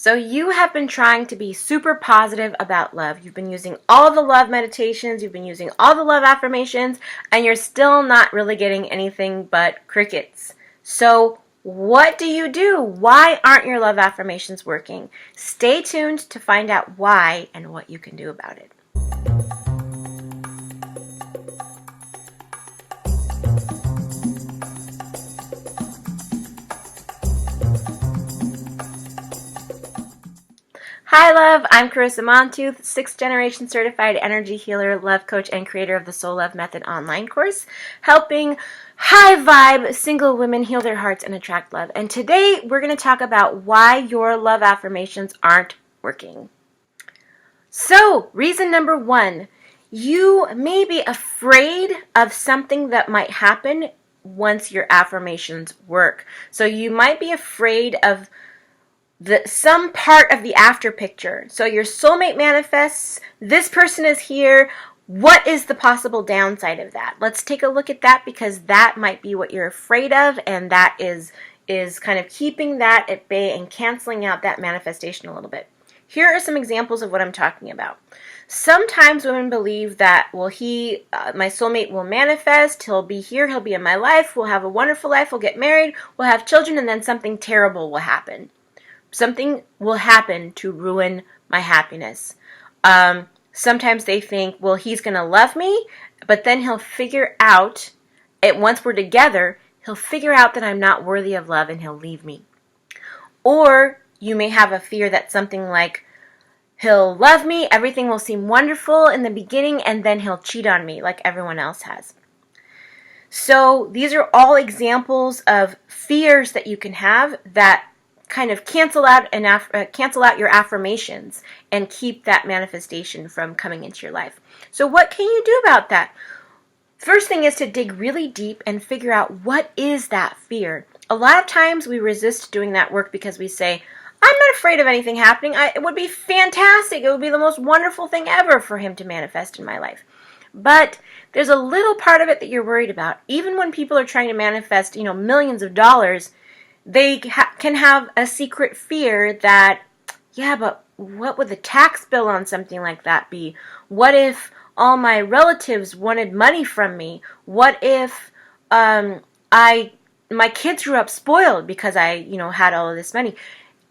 So you have been trying to be super positive about love. You've been using all the love meditations, you've been using all the love affirmations, and you're still not really getting anything but crickets. So what do? Why aren't your love affirmations working? Stay tuned to find out why and what you can do about it. Hi love, I'm Carisa Montooth, 6th generation certified energy healer, love coach, and creator of the Soul Love Method online course, helping high vibe single women heal their hearts and attract love. And today we're going to talk about why your love affirmations aren't working. So, reason number 1, you may be afraid of something that might happen once your affirmations work. So you might be afraid of some part of the after picture. So your soulmate manifests, this person is here, what is the possible downside of that? Let's take a look at that, because that might be what you're afraid of, and that is kind of keeping that at bay and canceling out that manifestation a little bit. Here are some examples of what I'm talking about. Sometimes women believe that, well, my soulmate will manifest, he'll be here, he'll be in my life, we'll have a wonderful life, we'll get married, we'll have children, and then something terrible will happen. Something will happen to ruin my happiness. Sometimes they think, well, he's going to love me, but then he'll figure out, once we're together, he'll figure out that I'm not worthy of love and he'll leave me. Or you may have a fear that something like, he'll love me, everything will seem wonderful in the beginning, and then he'll cheat on me like everyone else has. So these are all examples of fears that you can have that kind of cancel out your affirmations and keep that manifestation from coming into your life. So what can you do about that? First thing is to dig really deep and figure out, what is that fear? A lot of times we resist doing that work because we say, I'm not afraid of anything happening. It would be fantastic. It would be the most wonderful thing ever for him to manifest in my life. But there's a little part of it that you're worried about. Even when people are trying to manifest, millions of dollars, they can have a secret fear that, yeah, but what would the tax bill on something like that be? What if all my relatives wanted money from me? What if my kids grew up spoiled because I, had all of this money?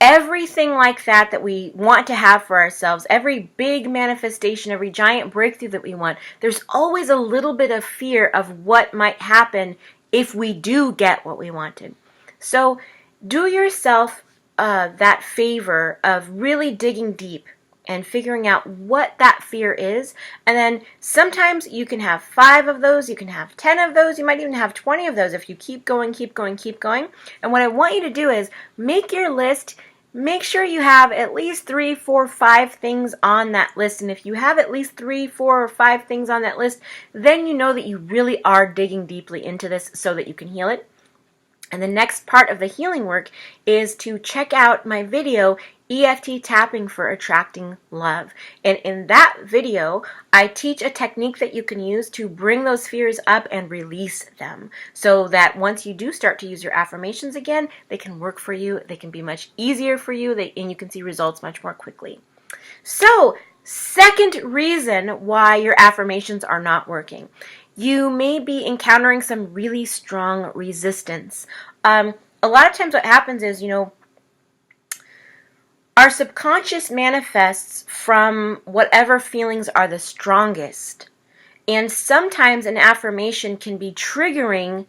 Everything like that we want to have for ourselves, every big manifestation, every giant breakthrough that we want, there's always a little bit of fear of what might happen if we do get what we wanted. So do yourself that favor of really digging deep and figuring out what that fear is. And then sometimes you can have 5 of those, you can have 10 of those, you might even have 20 of those if you keep going. And what I want you to do is make your list. Make sure you have at least 3, 4, 5 things on that list. And if you have at least 3, 4, or 5 things on that list, then you know that you really are digging deeply into this so that you can heal it. And the next part of the healing work is to check out my video, EFT Tapping for Attracting Love. And in that video, I teach a technique that you can use to bring those fears up and release them, so that once you do start to use your affirmations again, they can work for you, they can be much easier for you, and you can see results much more quickly. So, second reason why your affirmations are not working. You may be encountering some really strong resistance. A lot of times what happens is, our subconscious manifests from whatever feelings are the strongest. And sometimes an affirmation can be triggering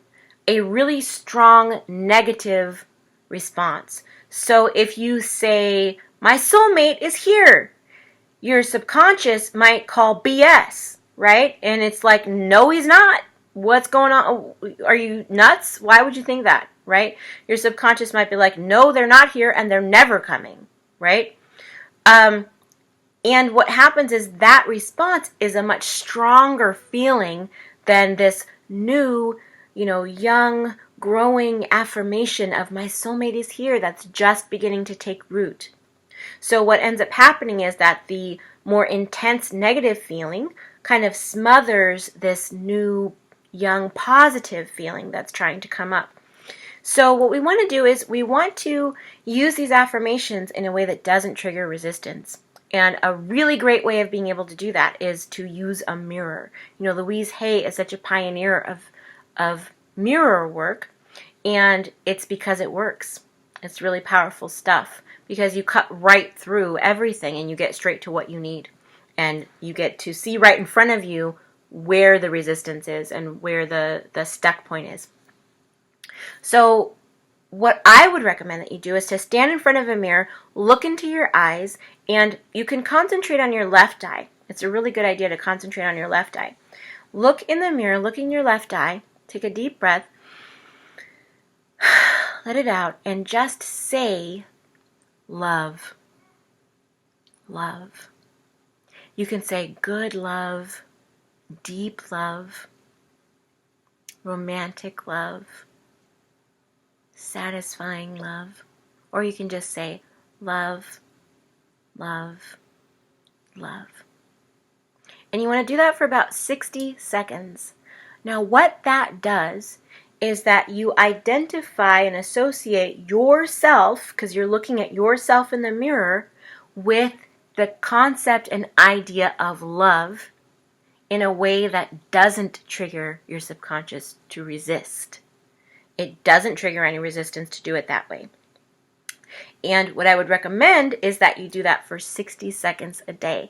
a really strong negative response. So if you say, my soulmate is here, your subconscious might call BS. Right? And it's like, no, he's not. What's going on? Are you nuts? Why would you think that? Right? Your subconscious might be like, no, they're not here and they're never coming. Right? And what happens is that response is a much stronger feeling than this new, young, growing affirmation of my soulmate is here that's just beginning to take root. So what ends up happening is that the more intense negative feeling kind of smothers this new, young, positive feeling that's trying to come up. So what we want to do is we want to use these affirmations in a way that doesn't trigger resistance. And a really great way of being able to do that is to use a mirror. You know, Louise Hay is such a pioneer of mirror work, and it's because it works. It's really powerful stuff because you cut right through everything and you get straight to what you need. And you get to see right in front of you where the resistance is and where the stuck point is. So what I would recommend that you do is to stand in front of a mirror, look into your eyes, and you can concentrate on your left eye. It's a really good idea to concentrate on your left eye. Look in the mirror, look in your left eye, take a deep breath, let it out, and just say love. Love. You can say good love, deep love, romantic love, satisfying love, or you can just say love, love, love. And you want to do that for about 60 seconds. Now what that does is that you identify and associate yourself, because you're looking at yourself in the mirror, with the concept and idea of love in a way that doesn't trigger your subconscious to resist. It doesn't trigger any resistance to do it that way. And what I would recommend is that you do that for 60 seconds a day.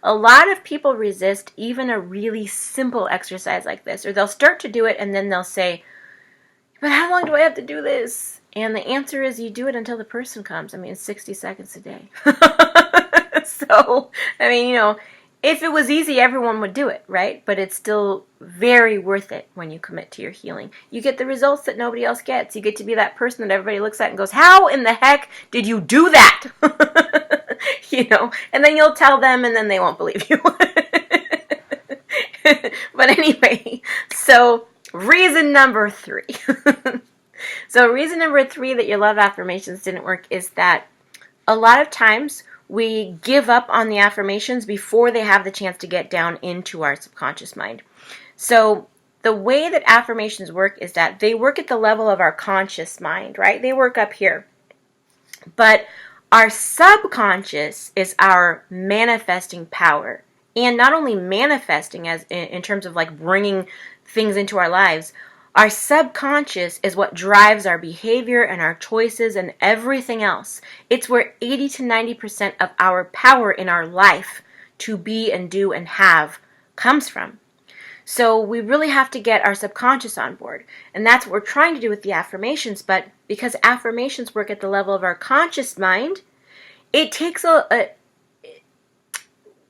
A lot of people resist even a really simple exercise like this, or they'll start to do it and then they'll say, but how long do I have to do this? And the answer is you do it until the person comes. I mean, 60 seconds a day. So, I mean, you know, if it was easy, everyone would do it, right? But it's still very worth it when you commit to your healing. You get the results that nobody else gets. You get to be that person that everybody looks at and goes, how in the heck did you do that? You know, and then you'll tell them and then they won't believe you. But anyway, so reason number 3. So reason number 3 that your love affirmations didn't work is that a lot of times we give up on the affirmations before they have the chance to get down into our subconscious mind. So the way that affirmations work is that they work at the level of our conscious mind, right? They work up here. But our subconscious is our manifesting power. And not only manifesting as in terms of like bringing things into our lives, our subconscious is what drives our behavior and our choices and everything else. It's where 80 to 90% of our power in our life to be and do and have comes from. So we really have to get our subconscious on board. And that's what we're trying to do with the affirmations. But because affirmations work at the level of our conscious mind, it takes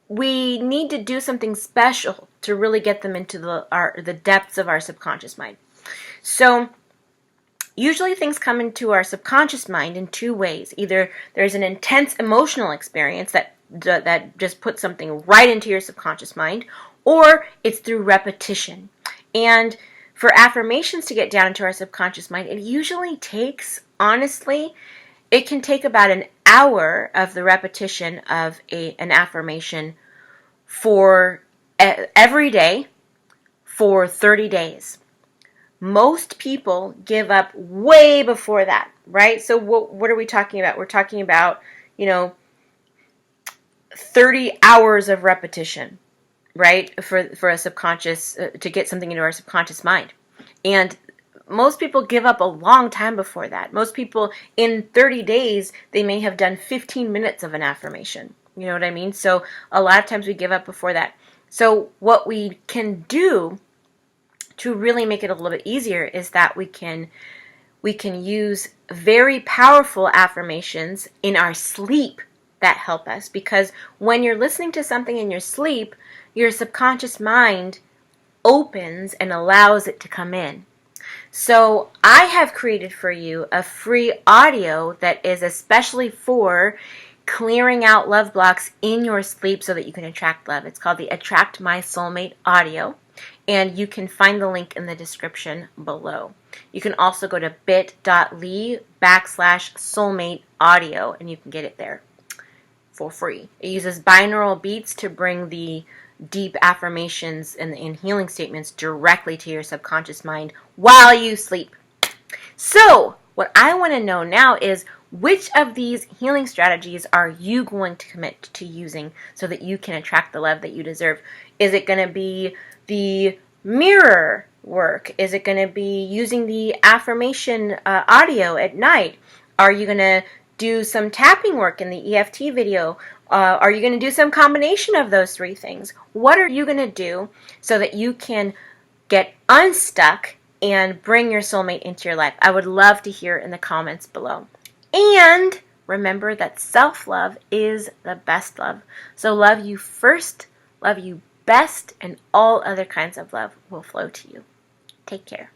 we need to do something special to really get them into the depths of our subconscious mind. So usually things come into our subconscious mind in 2 ways. Either there's an intense emotional experience that just puts something right into your subconscious mind, or it's through repetition. And for affirmations to get down into our subconscious mind, it usually takes, honestly, it can take about an hour of the repetition of an affirmation for every day for 30 days. Most people give up way before that, right? So what are we talking about? We're talking about, 30 hours of repetition, right? For a subconscious, to get something into our subconscious mind. And most people give up a long time before that. Most people, in 30 days, they may have done 15 minutes of an affirmation. You know what I mean? So a lot of times we give up before that. So what we can do to really make it a little bit easier is that we can use very powerful affirmations in our sleep that help us. Because when you're listening to something in your sleep, your subconscious mind opens and allows it to come in. So I have created for you a free audio that is especially for clearing out love blocks in your sleep so that you can attract love. It's called the Attract My Soulmate audio, and you can find the link in the description below. You can also go to bit.ly/soulmate audio, and you can get it there for free. It uses binaural beats to bring the deep affirmations and healing statements directly to your subconscious mind while you sleep. So what I want to know now is, which of these healing strategies are you going to commit to using so that you can attract the love that you deserve? Is it going to be the mirror work? Is it going to be using the affirmation audio at night? Are you going to do some tapping work in the EFT video? Are you going to do some combination of those three things? What are you going to do so that you can get unstuck and bring your soulmate into your life? I would love to hear in the comments below. And remember that self-love is the best love. So love you first, love you best, and all other kinds of love will flow to you. Take care.